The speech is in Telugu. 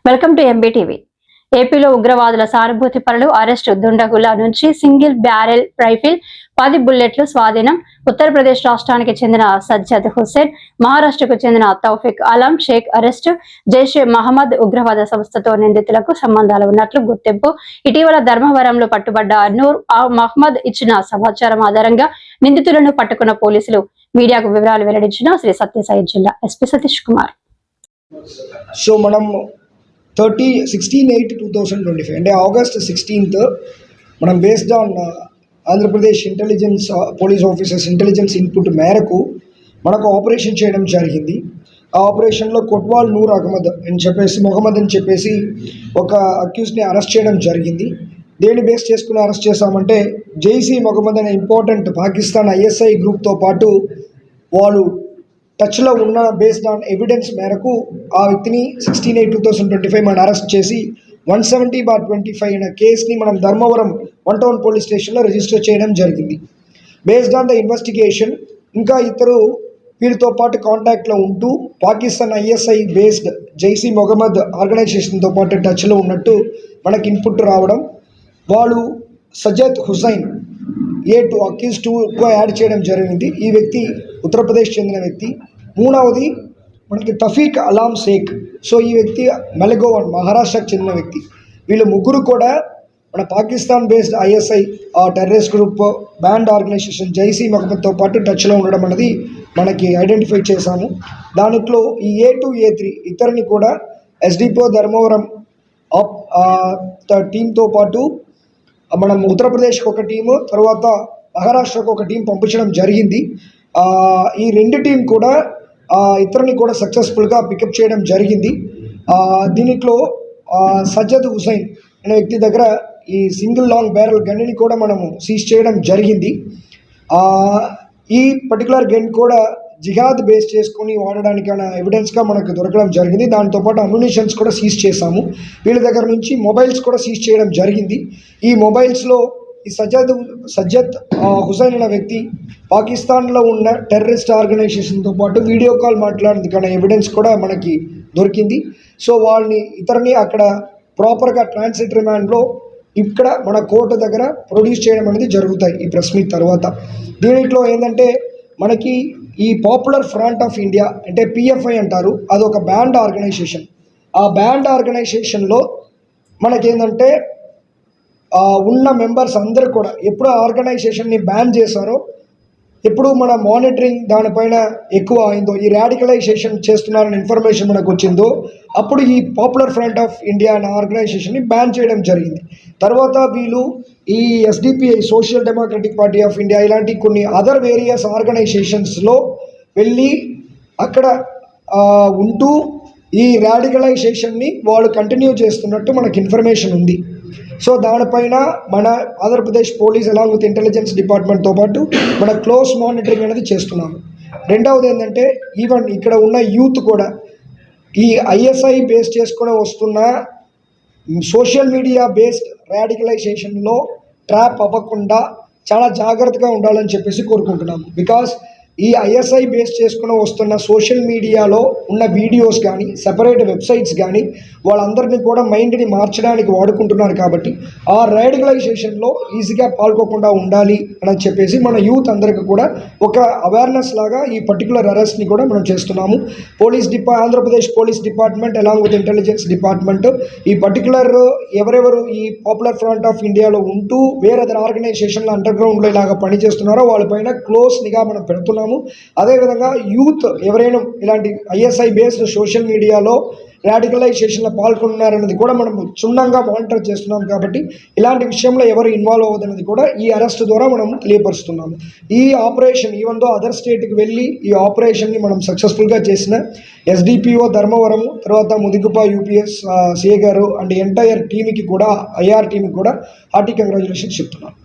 Welcome to MBTV. ఏపీలో ఉగ్రవాదుల సానుభూతి పరులు అరెస్టు. దుండగుల నుంచి సింగిల్ బ్యారెల్ రైఫిల్ 10 బుల్లెట్లు స్వాధీనం. ఉత్తరప్రదేశ్ రాష్ట్రానికి చెందిన సజ్జద్ హుస్సేన్, మహారాష్ట్రకు చెందిన తౌఫిక్ అలం షేక్ అరెస్టు. జైషే మహమ్మద్ ఉగ్రవాద సంస్థతో నిందితులకు సంబంధాలు ఉన్నట్లు గుర్తింపు. ఇటీవల ధర్మవరంలో పట్టుబడ్డ నూర్ మహమ్మద్ ఇచ్చిన సమాచారం ఆధారంగా నిందితులను పట్టుకున్న పోలీసులు మీడియాకు వివరాలు వెల్లడించిన శ్రీ సత్యసాయి జిల్లా ఎస్పీ సతీష్ కుమార్. సో మనం 16/8/2025 అంటే ఆగస్ట్ 16th మనం based on Andhra Pradesh intelligence police officers intelligence input మేరకు మనకు ఆపరేషన్ చేయడం జరిగింది. ఆ ఆపరేషన్లో కొట్వాల్ నూర్ అహ్మద్ మొహమ్మద్ అని చెప్పేసి ఒక అక్యూజ్ని అరెస్ట్ చేయడం జరిగింది. దేన్ని బేస్ చేసుకుని అరెస్ట్ చేశామంటే జైషీ మొహమ్మద్ అనే ఇంపార్టెంట్ పాకిస్తాన్ ISI గ్రూప్తో పాటు వాళ్ళు టచ్లో ఉన్న బేస్డ్ ఆన్ ఎవిడెన్స్ మేరకు ఆ వ్యక్తిని 16/8/2025 మనం అరెస్ట్ చేసి 170/25 అనే కేసుని మనం ధర్మవరం 1 టౌన్ పోలీస్ స్టేషన్లో రిజిస్టర్ చేయడం జరిగింది. బేస్డ్ ఆన్ ద ఇన్వెస్టిగేషన్ ఇంకా ఇద్దరు వీరితో పాటు కాంటాక్ట్లో ఉంటూ పాకిస్తాన్ ISI బేస్డ్ జైషీ మొహమ్మద్ ఆర్గనైజేషన్తో పాటు టచ్లో ఉన్నట్టు మనకి ఇన్పుట్ రావడం, వాళ్ళు సజ్జద్ హుస్సేన్ A2 అక్యూజ్ 2గా యాడ్ చేయడం జరిగింది. ఈ వ్యక్తి ఉత్తరప్రదేశ్ చెందిన వ్యక్తి. మూడవది మనకి తఫీక్ అలాం షేక్. సో ఈ వ్యక్తి మెలగోవన్ మహారాష్ట్రకు చెందిన వ్యక్తి. వీళ్ళు ముగ్గురు కూడా మన Pakistan based ISI terrorist group banned organisation Jaish మొహమ్మద్తో పాటు టచ్లో ఉండడం అనేది మనకి ఐడెంటిఫై చేశాము. దాంట్లో ఈ A2 A3 ఇద్దరిని కూడా SDPO ధర్మవరం టీంతో పాటు మనం ఉత్తరప్రదేశ్కి ఒక టీము, తర్వాత మహారాష్ట్రకు ఒక టీం పంపించడం జరిగింది. ఈ రెండు టీం కూడా ఇతరుని కూడా సక్సెస్ఫుల్గా పికప్ చేయడం జరిగింది. దీనిలో సజ్జద్ హుస్సేన్ అనే వ్యక్తి దగ్గర ఈ సింగిల్ లాంగ్ బ్యారెల్ గన్ని కూడా మనము సీజ్ చేయడం జరిగింది. ఈ పర్టికులర్ గన్ కూడా జిహాద్ బేస్ చేసుకుని వాడడానికైనా ఎవిడెన్స్గా మనకు దొరకడం జరిగింది. దాంతోపాటు అమ్యునిషన్స్ కూడా సీజ్ చేశాము. వీళ్ళ దగ్గర నుంచి మొబైల్స్ కూడా సీజ్ చేయడం జరిగింది. ఈ మొబైల్స్లో ఈ సజ్జద్ హుస్సేన్ అనే వ్యక్తి పాకిస్తాన్లో ఉన్న టెర్రరిస్ట్ ఆర్గనైజేషన్తో పాటు వీడియో కాల్ మాట్లాడేందుకైనా ఎవిడెన్స్ కూడా మనకి దొరికింది. సో వాళ్ళని ఇతరుని అక్కడ ప్రాపర్గా ట్రాన్సిట్ రిమాండ్లో ఇక్కడ మన కోర్టు దగ్గర ప్రొడ్యూస్ చేయడం అనేది జరుగుతాయి ఈ ప్రెస్ మీట్ తర్వాత. దీంట్లో ఏంటంటే మనకి ఈ పాపులర్ ఫ్రంట్ ఆఫ్ ఇండియా అంటే PFI అంటారు, అదొక బ్యాండ్ ఆర్గనైజేషన్. ఆ బ్యాండ్ ఆర్గనైజేషన్లో మనకేంటంటే ఉన్న మెంబర్స్ అందరూ కూడా ఎప్పుడు ఆర్గనైజేషన్ని బ్యాన్ చేశారో, ఎప్పుడు మన మానిటరింగ్ దానిపైన ఎక్కువ అయిందో, ఈ రాడికలైజేషన్ చేస్తున్నారని ఇన్ఫర్మేషన్ మనకు వచ్చిందో, అప్పుడు ఈ పాపులర్ ఫ్రంట్ ఆఫ్ ఇండియా అనే ఆర్గనైజేషన్ని బ్యాన్ చేయడం జరిగింది. తర్వాత వీళ్ళు ఈ SDPI social democratic party of India ఇలాంటి కొన్ని అదర్ వేరియస్ ఆర్గనైజేషన్స్లో వెళ్ళి అక్కడ ఉంటూ ఈ రాడికలైజేషన్ని వాళ్ళు కంటిన్యూ చేస్తున్నట్టు మనకు ఇన్ఫర్మేషన్ ఉంది. సో దానిపైన మన Andhra Pradesh police along with intelligence డిపార్ట్మెంట్తో పాటు మన క్లోజ్ మానిటరింగ్ అనేది చేస్తున్నాము. రెండవది ఏంటంటే ఈవెన్ ఇక్కడ ఉన్న యూత్ కూడా ఈ ISI బేస్ చేసుకుని వస్తున్న సోషల్ మీడియా బేస్డ్ రాడికలైజేషన్లో ట్రాప్ అవ్వకుండా చాలా జాగ్రత్తగా ఉండాలని చెప్పేసి కోరుకుంటున్నాము. బికాస్ ఈ ISI బేస్ చేసుకుని వస్తున్న సోషల్ మీడియాలో ఉన్న వీడియోస్ కానీ సెపరేట్ వెబ్సైట్స్ కానీ వాళ్ళందరినీ కూడా మైండ్ని మార్చడానికి వాడుకుంటున్నారు. కాబట్టి ఆ రాడికలైజేషన్లో ఈజీగా పాల్గొకుండా ఉండాలి అని చెప్పేసి మన యూత్ అందరికీ కూడా ఒక అవేర్నెస్ లాగా ఈ పర్టికులర్ అరెస్ట్ని కూడా మనం చేస్తున్నాము. Andhra Pradesh police department along with intelligence department ఈ పర్టికులర్ ఎవరెవరు ఈ పాపులర్ ఫ్రంట్ ఆఫ్ ఇండియాలో ఉంటూ వేరే ఆర్గనైజేషన్లో అండర్గ్రౌండ్లో ఇలాగ పనిచేస్తున్నారో వాళ్ళపైన క్లోజ్ నిఘా మనం పెడుతున్నాము. అదేవిధంగా యూత్ ఎవరైనా ఇలాంటి ISI బేస్డ్ సోషల్ మీడియాలో రాడికలైజేషన్లో పాల్గొన్నారనేది కూడా మనం క్షుణ్ణంగా మానిటర్ చేస్తున్నాం. కాబట్టి ఇలాంటి విషయంలో ఎవరు ఇన్వాల్వ్ అవ్వదనేది కూడా ఈ అరెస్ట్ ద్వారా మనం తెలియపరుస్తున్నాము. ఈ ఆపరేషన్ ఈవెన్ దో అదర్ స్టేట్కి వెళ్ళి ఈ ఆపరేషన్ని మనం సక్సెస్ఫుల్గా చేసిన SDPO ధర్మవరము, తర్వాత ముదిగుప UPS CA గారు అండ్ ఎంటైర్ టీమ్కి కూడా IR టీమ్కి కూడా హార్టీ కంగ్రాచులేషన్స్ చెప్తున్నాను.